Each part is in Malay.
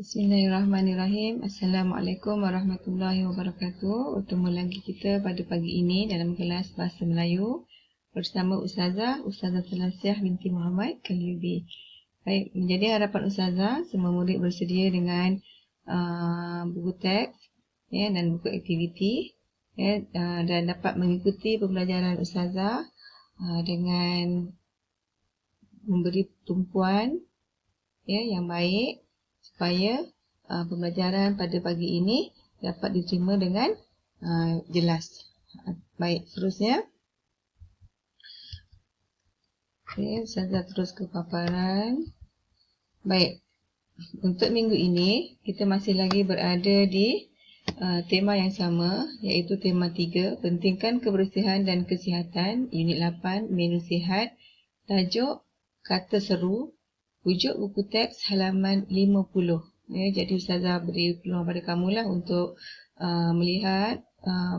Bismillahirrahmanirrahim. Assalamualaikum warahmatullahi wabarakatuh. Bertemu lagi kita pada pagi ini dalam kelas Bahasa Melayu bersama Ustazah Selasiah binti Muhammad Kaliubi. Baik, menjadi harapan Ustazah semua murid bersedia dengan buku teks dan buku aktiviti dan dapat mengikuti pembelajaran Ustazah dengan memberi tumpuan yang baik supaya pembelajaran pada pagi ini dapat diterima dengan jelas. Baik, seterusnya. Ustazah terus ke paparan. Baik, untuk minggu ini kita masih lagi berada di tema yang sama, iaitu tema 3, pentingkan kebersihan dan kesihatan, unit 8, menu sihat, tajuk kata seru, wujud buku teks halaman 50. Jadi Ustazah beri peluang pada kamulah untuk melihat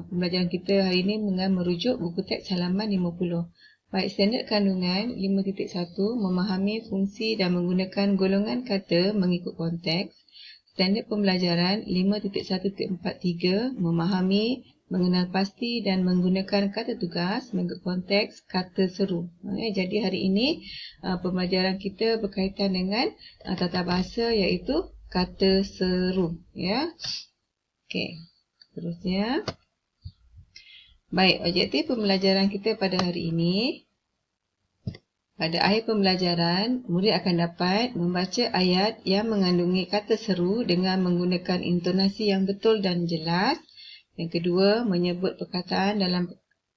pembelajaran kita hari ini dengan merujuk buku teks halaman 50. Baik, standard kandungan 5.1, memahami fungsi dan menggunakan golongan kata mengikut konteks. Standard pembelajaran 5.1.43, memahami, mengenal pasti dan menggunakan kata tugas mengikut konteks kata seru. Jadi hari ini pembelajaran kita berkaitan dengan tata bahasa iaitu kata seru. Okey, seterusnya. Baik, objektif pembelajaran kita pada hari ini. Pada akhir pembelajaran, murid akan dapat membaca ayat yang mengandungi kata seru dengan menggunakan intonasi yang betul dan jelas. Yang kedua, menyebut perkataan dalam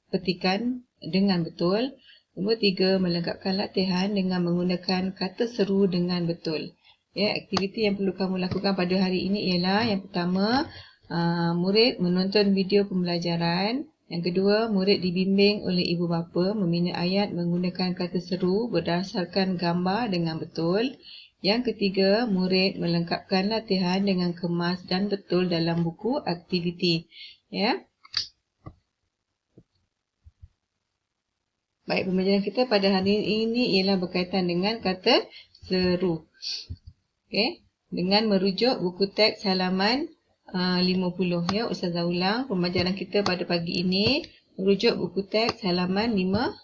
petikan dengan betul. Nombor 3, melengkapkan latihan dengan menggunakan kata seru dengan betul. Aktiviti yang perlu kamu lakukan pada hari ini ialah yang pertama, murid menonton video pembelajaran. Yang kedua, murid dibimbing oleh ibu bapa membina ayat menggunakan kata seru berdasarkan gambar dengan betul. Yang ketiga, murid melengkapkan latihan dengan kemas dan betul dalam buku aktiviti. Baik, pembelajaran kita pada hari ini ialah berkaitan dengan kata seru. Dengan merujuk buku teks halaman 50. Ustazah ulang, pembelajaran kita pada pagi ini merujuk buku teks halaman 50.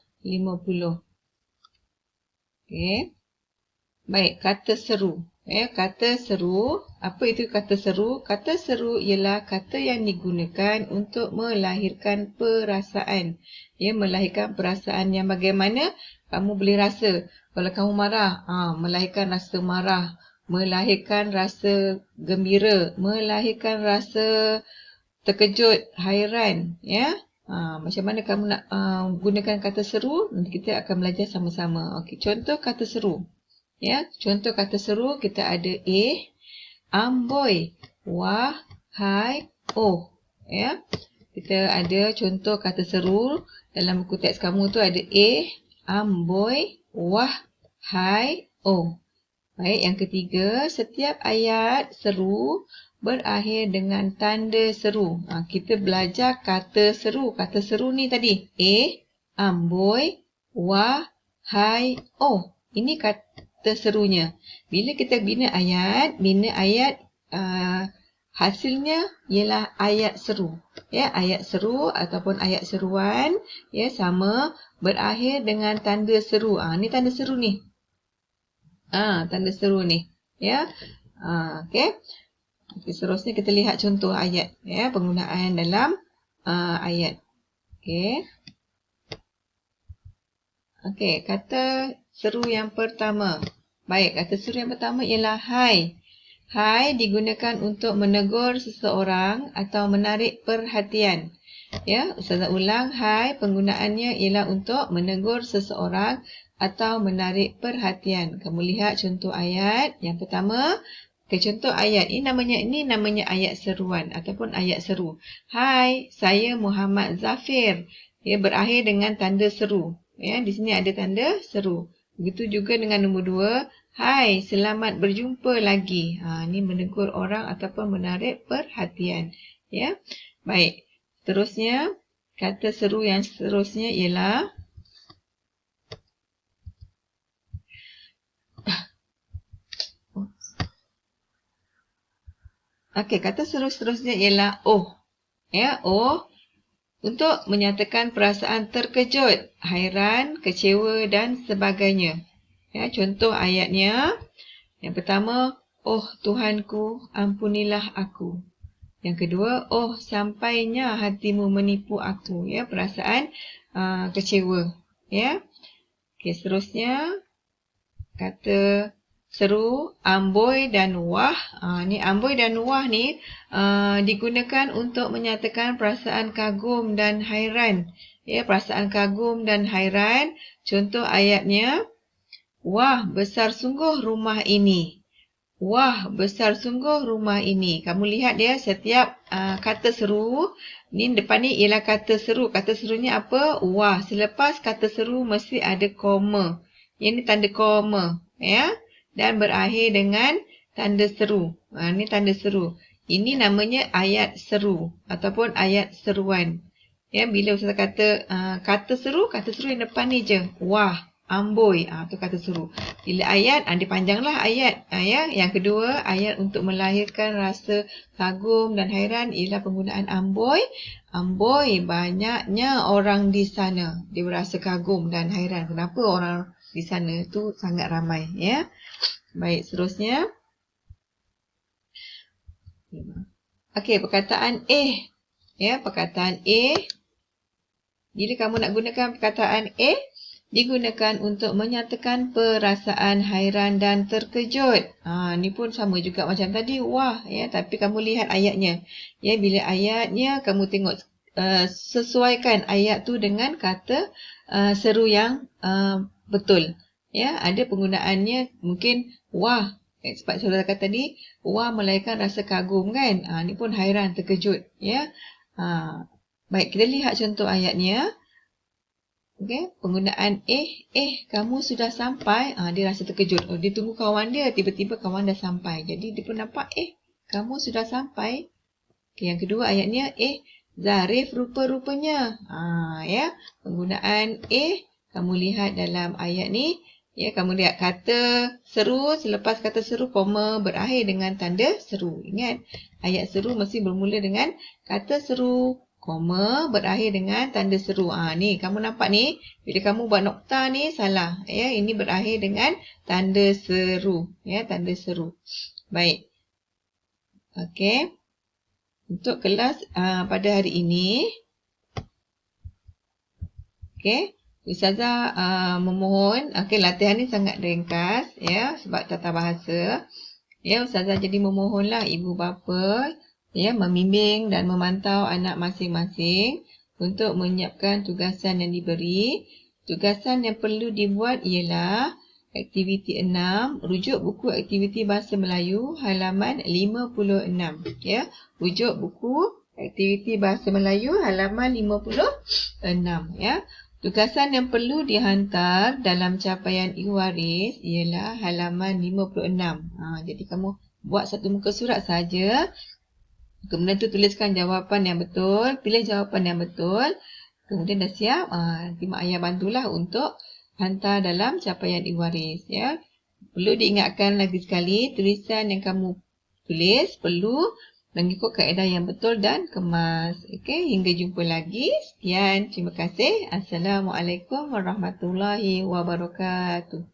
Baik, kata seru. Kata seru, apa itu kata seru? Kata seru ialah kata yang digunakan untuk melahirkan perasaan. Melahirkan perasaan yang bagaimana kamu boleh rasa. Kalau kamu marah, melahirkan rasa marah, melahirkan rasa gembira, melahirkan rasa terkejut, hairan. Macam mana kamu nak gunakan kata seru? Nanti kita akan belajar sama-sama. Okey, contoh kata seru. Contoh kata seru kita ada amboi, wah, hai, oh. Kita ada contoh kata seru dalam buku teks kamu tu ada amboi, wah, hai, oh. Baik, yang ketiga, setiap ayat seru berakhir dengan tanda seru. Kita belajar kata seru. Kata seru ni tadi amboi, wah, hai, oh. Ini kata serunya. Bila kita bina ayat hasilnya ialah ayat seru. Ayat seru ataupun ayat seruan sama berakhir dengan tanda seru. Ni tanda seru ni. Tanda seru ni. Okey. Seterusnya kita lihat contoh ayat. Penggunaan dalam ayat. Okey, kata seru yang pertama. Baik, kata seru yang pertama ialah hai. Hai digunakan untuk menegur seseorang atau menarik perhatian. Ustazah ulang, hai penggunaannya ialah untuk menegur seseorang atau menarik perhatian. Kamu lihat contoh ayat yang pertama. Contoh ayat ini namanya ayat seruan ataupun ayat seru. Hai, saya Muhammad Zafir. Berakhir dengan tanda seru. Di sini ada tanda seru. Begitu juga dengan nombor 2. Hai, selamat berjumpa lagi. Ini menegur orang ataupun menarik perhatian. Baik. Seterusnya, kata seru yang seterusnya ialah Okey, kata seterusnya ialah oh. Ya, oh untuk menyatakan perasaan terkejut, hairan, kecewa dan sebagainya. Ya, contoh ayatnya. Yang pertama, oh Tuhanku, ampunilah aku. Yang kedua, oh sampainya hatimu menipu aku. Ya, perasaan kecewa. Ya. Okey, seterusnya kata seru, amboi dan wah. Ni amboi dan wah ni digunakan untuk menyatakan perasaan kagum dan hairan. Ya, perasaan kagum dan hairan. Contoh ayatnya, wah, besar sungguh rumah ini. Wah, besar sungguh rumah ini. Kamu lihat dia setiap kata seru, ni depan ni ialah kata seru. Kata serunya apa? Wah. Selepas kata seru mesti ada koma. Ini tanda koma, ya. Dan berakhir dengan tanda seru. Ni tanda seru. Ini namanya ayat seru ataupun ayat seruan. Ya, bila Ustazah kata kata seru yang depan ni je. Wah, amboi, tu kata seru. Bila ayat, dia panjanglah ayat. Ya. Yang kedua, ayat untuk melahirkan rasa kagum dan hairan ialah penggunaan amboi. Amboi, banyaknya orang di sana. Dia berasa kagum dan hairan. Kenapa orang di sana tu sangat ramai. Ya. Baik, seterusnya. Okey, perkataan Ya, perkataan bila kamu nak gunakan perkataan digunakan untuk menyatakan perasaan hairan dan terkejut. Ni pun sama juga macam tadi. Wah, ya, tapi kamu lihat ayatnya. Ya, bila ayatnya kamu tengok sesuaikan ayat tu dengan kata seru yang betul. Ya, ada penggunaannya mungkin wah. Sebab saudara kata tadi, wah melahirkan rasa kagum kan. Ni pun hairan, terkejut. Ya. Baik, kita lihat contoh ayatnya. Okay, penggunaan kamu sudah sampai. Dia rasa terkejut. Dia tunggu kawan dia. Tiba-tiba kawan dah sampai. Jadi dia pun nampak, kamu sudah sampai. Okay, yang kedua ayatnya, Zarif rupa-rupanya. Ya, penggunaan kamu lihat dalam ayat ni. Ya, kamu lihat kata seru. Selepas kata seru, koma berakhir dengan tanda seru. Ingat, ayat seru mesti bermula dengan kata seru, koma berakhir dengan tanda seru. Ni kamu nampak ni, bila kamu buat nokta ni salah. Ya, ini berakhir dengan tanda seru. Ya, tanda seru. Baik. Okey. Untuk kelas pada hari ini, okey, Ustazah memohon, latihan ni sangat ringkas ya sebab tata bahasa. Ya, Ustazah jadi memohonlah ibu bapa ya membimbing dan memantau anak masing-masing untuk menyiapkan tugasan yang diberi. Tugasan yang perlu dibuat ialah aktiviti 6, rujuk buku aktiviti bahasa Melayu halaman 56 ya. Rujuk buku aktiviti bahasa Melayu halaman 56 ya. Tugasan yang perlu dihantar dalam capaian e-waris ialah halaman 56. Jadi kamu buat satu muka surat saja. Kemudian tu tuliskan jawapan yang betul, pilih jawapan yang betul. Kemudian dah siap, Mak Ayah bantulah untuk hantar dalam capaian e-waris ya. Perlu diingatkan lagi sekali, tulisan yang kamu tulis perlu mengikut kaedah yang betul dan kemas. Okey, hingga jumpa lagi. Sekian, terima kasih. Assalamualaikum warahmatullahi wabarakatuh.